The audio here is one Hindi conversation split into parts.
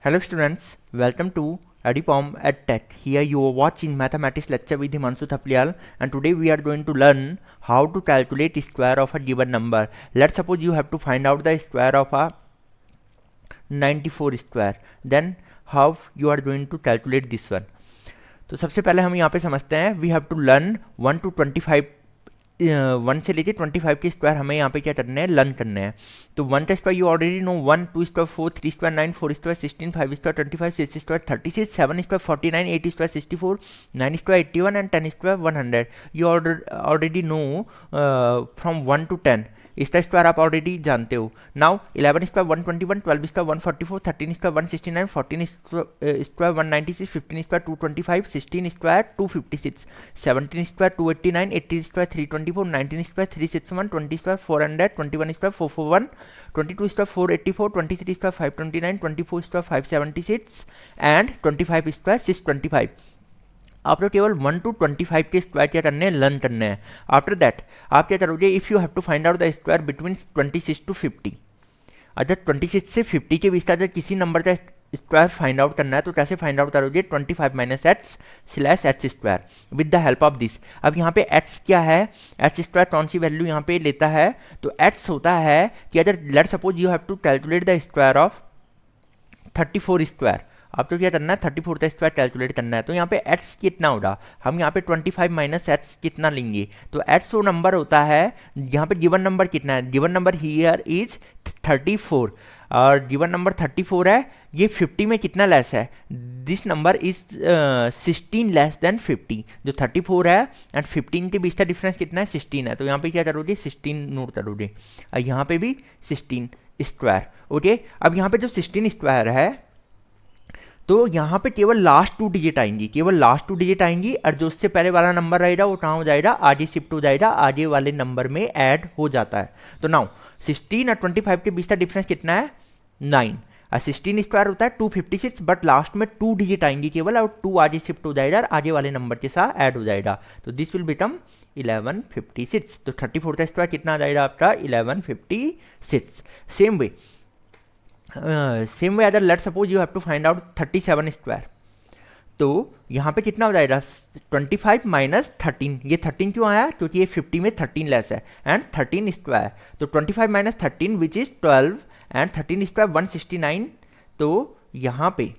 Hello students, welcome to Adipom EdTech. Here you are watching mathematics lecture with Himanshu Thaplial, and today we are going to learn how to calculate square of a given number. Let's suppose you have to find out the square of a 94 square. Then how you are going to calculate this one. तो सबसे पहले हम यहाँ पे समझते हैं we have to learn 1 to 25 1 से लेके 25 के स्क्वायर हमें यहाँ पे क्या करने हैं, लर्न करने हैं। तो 1 का square you already know, 1 2 square 4 3 square 9 4 square 16 5 square 25 6 square 36 7 square 49 8 square 64 9 square 81 and 10 square 100। You already know from 1 to 10 इसका स्क्वायर आप ऑलरेडी जानते हो। Now 11 square 121 12 square 144 13 square 169 14 square 196 15 square 225 16 square 256 17 square 289 18 square 324 19 square 361 20 square 400 21 square 441 22 square 484 23 square 529 24 square 576 and 25 square 625। आपको केवल 1 to 25 के स्क्वायर क्या करने हैं, लर्न करने हैं। आफ्टर दैट आप क्या करोगे, if you have to find out the square between 26 to 50। अगर 26 से 50 के बीच का अगर किसी नंबर का स्क्वायर फाइंड आउट करना है तो कैसे फाइंड आउट करोगे, 25 minus x slash H square with the help of this. अब यहाँ पे एक्स क्या है, एच स्क्वायर कौन सी वैल्यू यहाँ पे लेता है, तो एक्स होता है कि अगर let suppose you have to calculate the square of 34 square, आपको क्या करना है 34 का स्क्वायर कैलकुलेट करना है। तो यहाँ पे एक्स कितना होगा, हम यहाँ पे 25 माइनस एक्स कितना लेंगे, तो एक्स वो नंबर होता है यहाँ पे गिवन नंबर कितना है, गिवन नंबर हियर इज 34 और गिवन नंबर 34 है, ये 50 में कितना लेस है, this number is 16 less than 50। जो 34 है एंड 15 के बीच का डिफरेंस कितना है, 16 है। तो यहाँ पे क्या करोगे 16 नोट करोगे और यहाँ पे भी 16 स्क्वायर। ओके, अब यहाँ पे जो 16 स्क्वायर है तो यहाँ पे केवल लास्ट 2 डिजिट आएंगी, केवल लास्ट 2 डिजिट आएंगी और जो उससे पहले वाला नंबर रहेगा वो कहाँ हो जाएगा, आगे शिफ्ट हो जाएगा, आगे वाले नंबर में ऐड हो जाता है। तो नाउ 16 और 25 के बीच का डिफरेंस कितना है, 9 और 16 स्क्वायर होता है 256, बट लास्ट में 2 डिजिट आएंगी केवल और 2 आगे शिफ्ट हो जाएगा और आगे वाले नंबर के साथ ऐड हो जाएगा। तो दिस विल बिकम 1156। तो 34 का स्क्वायर कितना आ जाएगा आपका, 1156। Same way other let suppose you have to find out 37 square, तो यहाँ पे कितना हो जाएगा 25 माइनस 13। ये 13 क्यों आया, क्योंकि ये 50 में 13 लेस है एंड 13 स्क्वायर, तो 25 minus 13 which is 12 and 13 square 169। तो यहाँ पे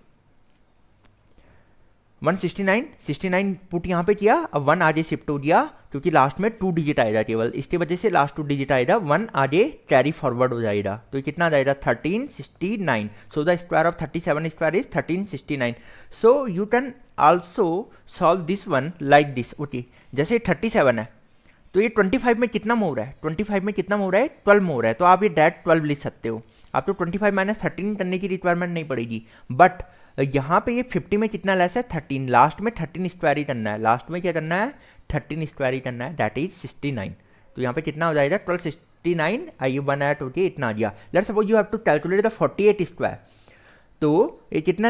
169 पुट यहाँ पे किया, अब 1 आगे शिफ्ट हो गया क्योंकि लास्ट में 2 डिजिट आएगा केवल, इसकी वजह से लास्ट 2 डिजिट आएगा, 1 आगे कैरी फॉरवर्ड हो जाएगा। तो ये कितना आ जाएगा 1369। So the square of 37 square is 1369। So you can also solve this one like this. Okay, जैसे 37 है तो ये 25 में कितना मोर है, 25 में कितना मोर है, 12 मोर है, तो आप ये डायरेक्ट 12 लिख सकते हो, आपको 25 माइनस 13 करने की रिक्वायरमेंट नहीं पड़ेगी। बट यहाँ पे ये 50 में कितना लेस है, 13, लास्ट में 13 स्क्वायर ही करना है, लास्ट में क्या करना है 13 स्क्वायर ही करना है, दैट इज 69। तो यहाँ पे कितना हो जाएगा 1269, आइए 1 ऐड होके इतना आ गया। Let's suppose you have to calculate the 48 square, तो ये कितना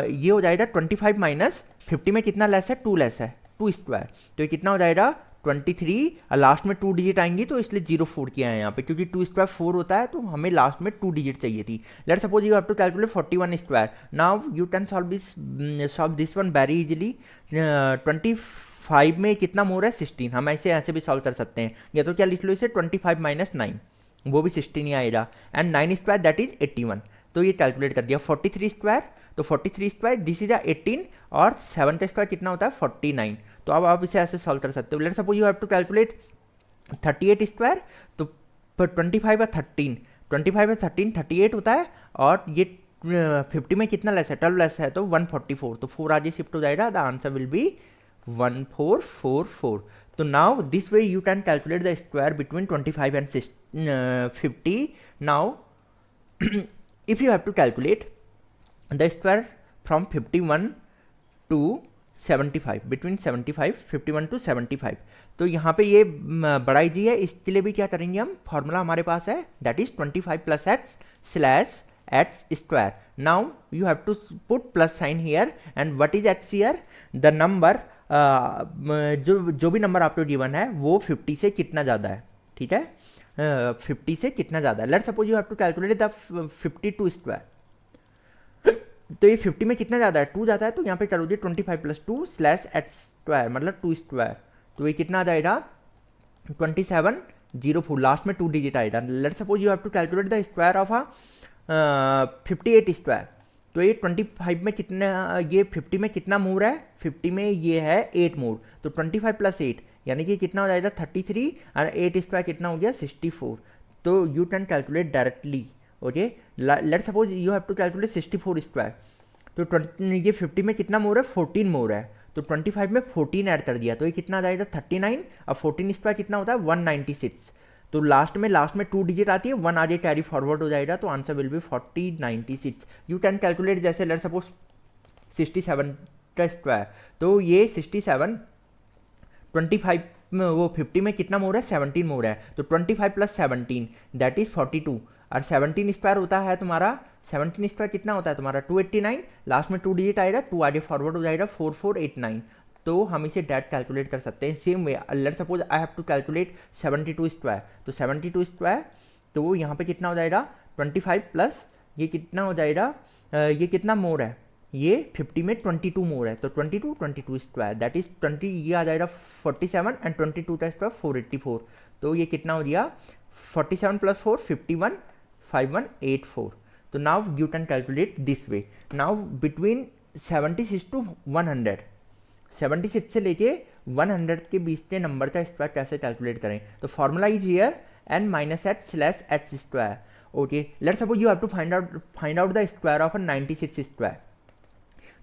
ये हो जाएगा 25 माइनस 50 में कितना लेस है, 2 लेस है, 2 स्क्वायर, तो ये कितना हो जाएगा 23 और लास्ट में 2 डिजिट आएंगी तो इसलिए 04 किया है यहाँ पे, क्योंकि 2 स्क्वायर 4 होता है तो हमें लास्ट में 2 डिजिट चाहिए थी। Let suppose you have to calculate 41 square, now you can solve this one very easily. 25 में कितना मोर है, 16, हम ऐसे भी सॉल्व कर सकते हैं, या तो क्या लिख लो इसे 25 माइनस 9, वो भी 16 ही आएगा, एंड 9 स्क्वायर दैट इज 81। तो ये कैलकुलेट कर दिया। 43 स्क्वायर, तो 43 स्क्वायर दिस इज 18 और 7 का स्क्वायर कितना होता है 49। तो अब आप इसे ऐसे सॉल्व कर सकते हो। Let's suppose you have to calculate 38 square, तो 25 और 13, 25 और 13 38 होता है और ये 50 में कितना लेस है, 12 लेस है, तो 144, तो 4 आगे शिफ्ट हो जाएगा, द आंसर विल बी 1444। तो now this way you can calculate the square between 25 and 50। Now if you have to calculate the square from 51 to 75, between 75 51 to 75, तो यहाँ पे ये बड़ा इजी है, इसके लिए भी क्या करेंगे हम, फॉर्मूला हमारे पास है, that is 25 plus X slash X square. Now you have to put plus sign here and what is X here, the number जो भी नंबर आपको गिवन है वो 50 से कितना ज़्यादा है, ठीक है, 50 से कितना ज़्यादा है। Let's suppose you have to calculate the 52 square, तो ये 50 में कितना ज़्यादा है, 2 जाता है, तो यहाँ पे करोगे 25 + 2 स्लैश h स्क्वायर मतलब 2 स्क्वायर, तो ये कितना आ जाएगा 2704, लास्ट में 2 डिजिट आएगा। Let's suppose you have to calculate the square of 58 square, तो ये 25 में कितना, ये 50 में कितना मोर है, 50 में ये है 8 मोर, तो 25 + 8 यानी कि कितना हो जाएगा 33, और 8 स्क्वायर कितना हो गया 64। तो you can calculate directly. Okay, let's suppose you have to calculate 64 square, तो ये 50 में कितना मोर है, 14 मोर है, तो 25 में 14 ऐड कर दिया, तो ये कितना आ जाएगा 39, और 14 स्क्वायर कितना होता है 196, तो लास्ट में 2 डिजिट आती है, 1 आगे कैरी फॉरवर्ड हो जाएगा, तो answer will be 4096। You can calculate जैसे लेट्स सपोज 67 का स्क्वायर, तो ये 67 25 में, वो 50 में कितना मोर है 17 मोर है, तो 25 + 17 दैट इज 42, और 17 स्क्वायर होता है तुम्हारा, 17 स्क्वायर कितना होता है तुम्हारा 289, लास्ट में 2 डिजिट आएगा, 2 आगे फॉरवर्ड हो जाएगा 4489, तो हम इसे डायरेक्ट कैलकुलेट कर सकते हैं। Same way let's suppose I have to calculate 72 square, तो 72 स्क्वायर, तो यहाँ पे कितना हो जाएगा 25 प्लस ये कितना हो जाएगा, ये कितना मोर है, ये 50 में 22 मोर है, तो 22 स्क्वायर दैट इज 20, ये आ जाएगा 47, एंड 22 का स्क्वायर 484, तो ये कितना हो गया 47 + 4 51 5184। तो now you can calculate this way. Now between 76 to 100, 76 से लेके 100 के बीच के नंबर का स्क्वायर कैसे कैलकुलेट करें, तो formula is here n - h slash h square. Okay, let's suppose you have to find out the square of 96 square,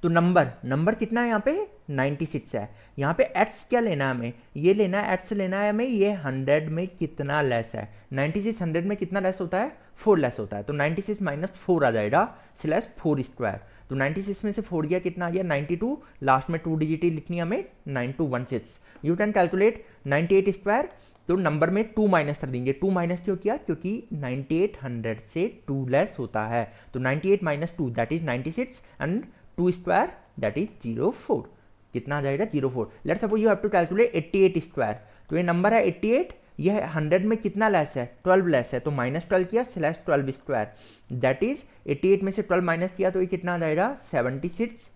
तो नंबर कितना है यहाँ पे 96 है, यहाँ पे x क्या लेना है हमें, ये लेना है x लेना है हमें, ये 100 में कितना लेस है, 96 100 में कितना लेस होता है 4 लेस होता है, तो 96 - 4 आ जाएगा स्लैश 4 स्क्वायर, तो 96 में से 4 गया कितना आ गया 92, लास्ट में 2 डिजिट लिखनी है हमें 9216। यू कैन कैलकुलेट 98 स्क्वायर, तो नंबर में 2 माइनस कर देंगे, 2 माइनस क्यों किया, क्योंकि 98 100 से 2 लेस होता है, तो 98 - 2 that is 96, and 2 square that is 04, कितना आ जाएगा 04। Let's suppose you have to calculate 88 square, तो ये नंबर है 88, यह 100 में कितना लेस है 12 लेस है, तो -12 किया स्लैश 12 स्क्वायर दैट इज 88 में से 12 माइनस किया, तो ये कितना आ जाएगा 76,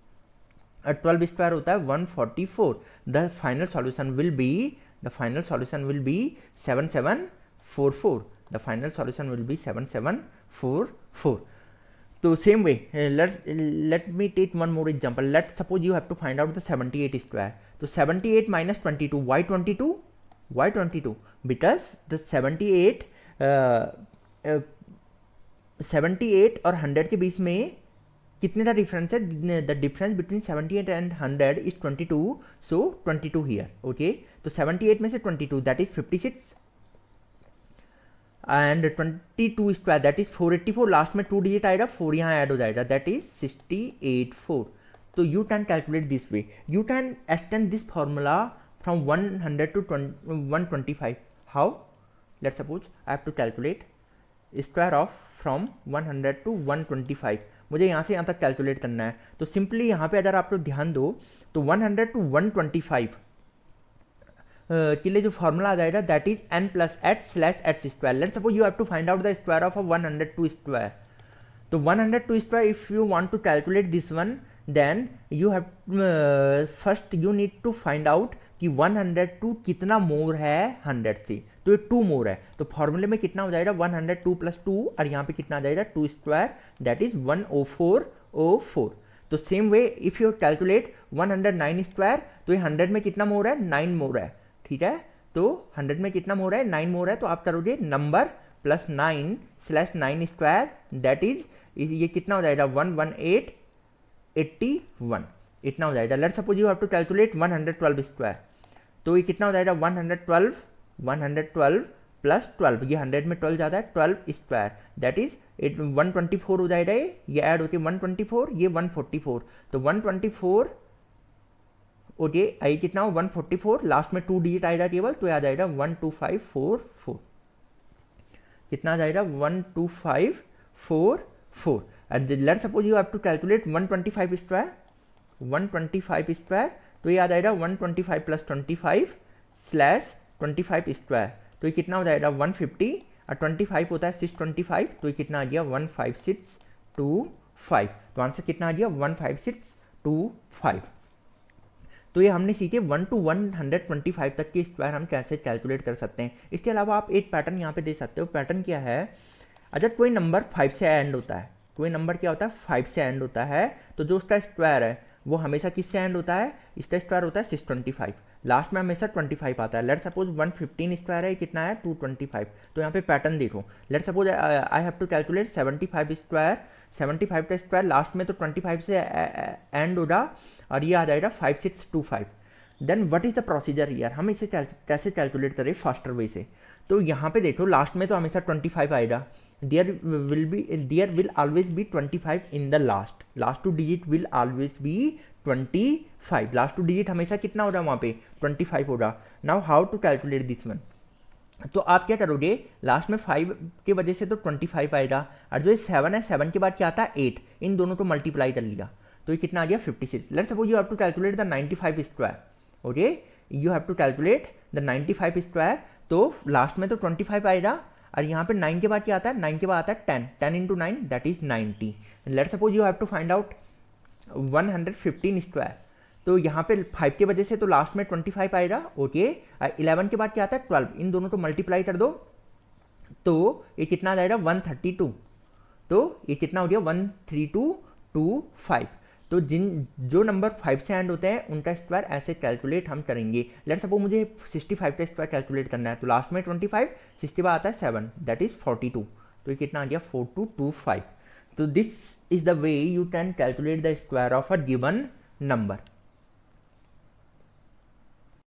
और 12 स्क्वायर होता है 144। The final solution will be 7744, the final solution will be 7744। तो same way let me take one more example. Let's suppose you have to find out the 78 square. तो 78 - 22, why 22? Why 22? Because the 78 और 100 के बीच में कितने का डिफरेंस है, the difference between 78 and 100 is 22, so 22 here. Okay, तो 78 में से 22 that is 56, and 22 square that is 484, last में 2 डिजिट आएगा, 4 यहाँ ऐड हो जाएगा दैट इज 684। तो you can calculate this way, you can extend this formula from 100 to 125। How, let's suppose I have to calculate square of from 100 to 125, मुझे यहाँ से यहाँ तक कैलकुलेट करना है, तो सिंपली यहाँ पे अगर आप लोग ध्यान दो तो 100 to 125 के लिए जो फॉर्मूला आ जाएगा that is n + h slash h square. Let's suppose you have to find out the square of 102 square, तो 102 square if you want to calculate this one, then you have first you need to find out कि 102 कितना मोर है 100 से, तो ये 2 मोर है, तो फॉर्मूले में कितना हो जाएगा 102 + 2, और यहाँ पे कितना आ जाएगा 2 स्क्वायर दैट इज 10404। तो same way if you calculate 109 square, तो ये 100 में कितना मोर है 9 मोर है, ठीक है, तो 100 में कितना मोर है 9 मोर है, तो आप करोगे number plus 9 slash 9 square that is ये कितना हो जाएगा 11881, इतना हो जाएगा। Let's suppose you have to calculate 112 square, तो ये कितना हो जाएगा 112 प्लस 12, ये 100 में 12 ज़्यादा है 12 स्क्वायर दैट इज 124 हो जाएगा, ये ऐड होके 124, ये 144, तो 124 ओके आई कितना हो 144, लास्ट में 2 डिजिट आएगा केवल, तो आ जाएगा 12544, कितना आ जाएगा 12544। And let's suppose you have to calculate 125 square, 125 square, तो ये आ जाएगा 125 + 25 स्लैश 25 स्क्वायर, तो ये कितना हो जाएगा 150, और 25 होता है 625, तो ये कितना आ गया 15624। 5। तो आंसर कितना आ गया 15625। तो ये हमने सीखे 1 to 125 तक के स्क्वायर हम कैसे कैलकुलेट कर सकते हैं। इसके अलावा आप एक पैटर्न यहाँ पे दे सकते हो। पैटर्न क्या है, अगर कोई नंबर 5 से एंड होता है, कोई नंबर क्या होता है 5 से एंड होता है, तो जो उसका स्क्वायर है वो हमेशा किससे एंड होता है, इसका स्क्वायर होता है 625, लास्ट में हमेशा 25 आता है। लेट सपोज 115 स्क्वायर है, कितना है 225। तो यहाँ पे पैटर्न देखो, let suppose I have to calculate 75 square, 75 का स्क्वायर लास्ट में तो 25 से एंड होगा और ये आ जाएगा 5625। Then what is the procedure here, हम इसे कैसे कैलकुलेट करें फास्टर वे से। तो यहाँ पे देखो लास्ट में तो हमेशा 25 आएगा, there will always be 25 in the last two digit will always be 25, last two digit हमेशा कितना होगा वहाँ पे 25 होगा। Now how to calculate this one, तो आप क्या करोगे, लास्ट में 5 की वजह से तो 25 आएगा, और जो 7 है 7 के बाद क्या आता है 8, इन दोनों को मल्टीप्लाई कर लिया तो ये कितना आ गया 56। Let's suppose you have to calculate the 95 square, okay you have to calculate the 95 square, तो लास्ट में तो 25 आएगा और यहाँ पे 9 के बाद क्या आता है, 9 के बाद आता है 10, 10 into 9 that is 90। Let's suppose you have to find out 115 square, तो यहाँ पे 5 की वजह से तो लास्ट में 25 आएगा, ओके 11 के बाद क्या आता है 12, इन दोनों को मल्टीप्लाई कर दो तो ये कितना आ जाएगा 132, तो ये कितना हो गया 13225। तो जो नंबर 5 से एंड होते हैं उनका स्क्वायर ऐसे कैलकुलेट हम करेंगे। लेट्स सपोज मुझे 65 का स्क्वायर कैलकुलेट करना है, तो लास्ट में 25, 60 बाद आता है 7 दैट इज 42, तो ये कितना आ गया 4225। तो this is the way you can calculate the square of a given number.